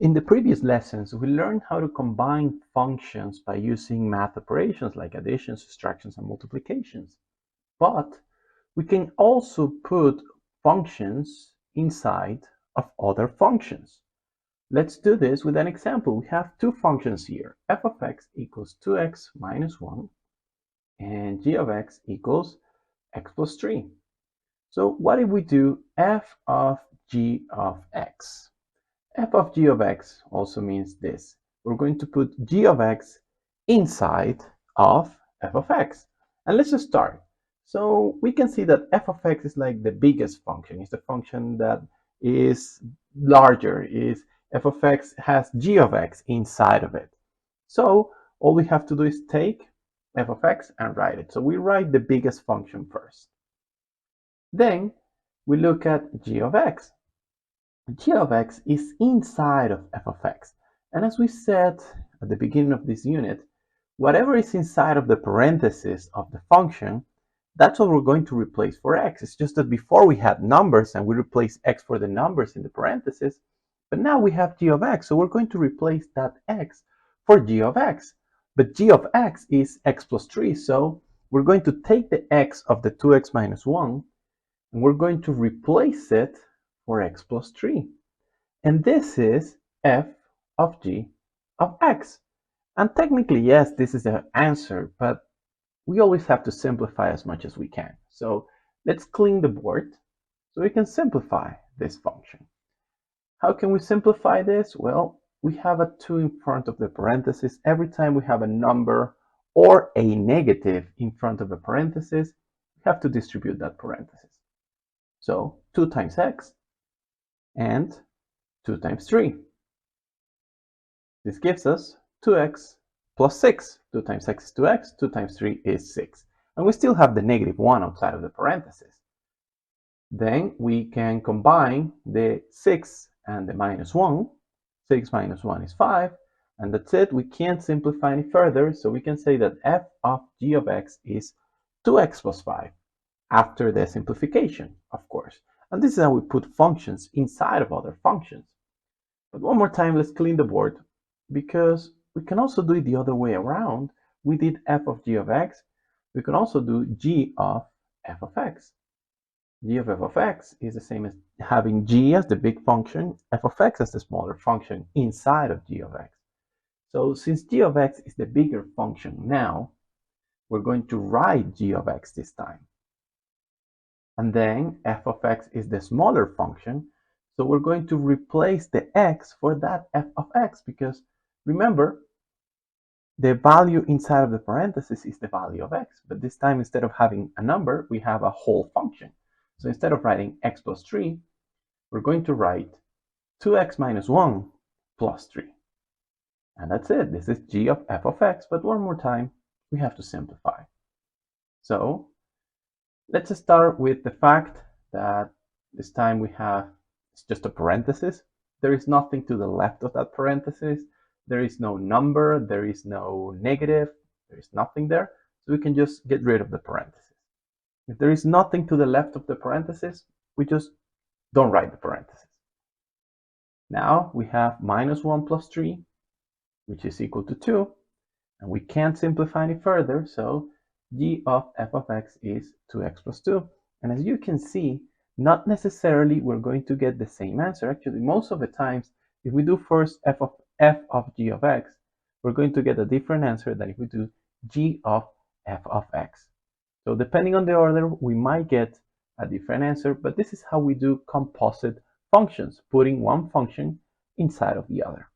In the previous lessons, we learned how to combine functions by using math operations like addition, subtraction, and multiplications. But we can also put functions inside of other functions. Let's do this with an example. We have two functions here. F of x equals 2x minus 1 and g of x equals x plus 3. So what if we do f of g of x? F of g of x also means this. We're going to put g of x inside of f of x. And let's just start. So we can see that f of x is like the biggest function. It's the function that is larger. Is f of x has g of x inside of it. So all we have to do is take f of x and write it. So we write the biggest function first. Then we look at g of x. G of x is inside of f of x. And as we said at the beginning of this unit, whatever is inside of the parentheses of the function, that's what we're going to replace for x. It's just that before we had numbers and we replaced x for the numbers in the parentheses, but now we have g of x, so we're going to replace that x for g of x. But g of x is x plus 3, so we're going to take the x of the 2x minus 1, and we're going to replace it for x plus 3. And this is f of g of x. And technically, yes, this is the answer, but we always have to simplify as much as we can. So let's clean the board so we can simplify this function. How can we simplify this? Well, we have a 2 in front of the parenthesis. Every time we have a number or a negative in front of a parenthesis, we have to distribute that parenthesis. So 2 times x and 2 times 3. This gives us 2x plus 6. 2 times x is 2x, 2 times 3 is 6. And we still have the negative 1 outside of the parentheses. Then we can combine the 6 and the minus 1. 6 minus 1 is 5. And that's it. We can't simplify any further. So we can say that f of g of x is 2x plus 5 after the simplification, of course. And this is how we put functions inside of other functions. But one more time, let's clean the board, because we can also do it the other way around. We did f of g of x. We can also do g of f of x. G of f of x is the same as having g as the big function, f of x as the smaller function inside of g of x. So since g of x is the bigger function now, we're going to write g of x this time. And then f of x is the smaller function, so we're going to replace the x for that f of x, because remember, the value inside of the parenthesis is the value of x, but this time instead of having a number, we have a whole function. So instead of writing x plus 3, we're going to write 2x minus 1 plus 3. And that's it. This is g of f of x, but one more time, we have to simplify. So let's start with the fact that this time we have, it's just a parenthesis. There is nothing to the left of that parenthesis. There is no number, there is no negative, there is nothing there. So we can just get rid of the parenthesis. If there is nothing to the left of the parenthesis, we just don't write the parenthesis. Now we have minus 1 plus 3, which is equal to 2. And we can't simplify any further, so g of f of x is 2x plus 2. And as you can see, not necessarily we're going to get the same answer. Actually, most of the times, if we do first f of g of x, we're going to get a different answer than if we do g of f of x. So depending on the order, we might get a different answer, but this is how we do composite functions, putting one function inside of the other.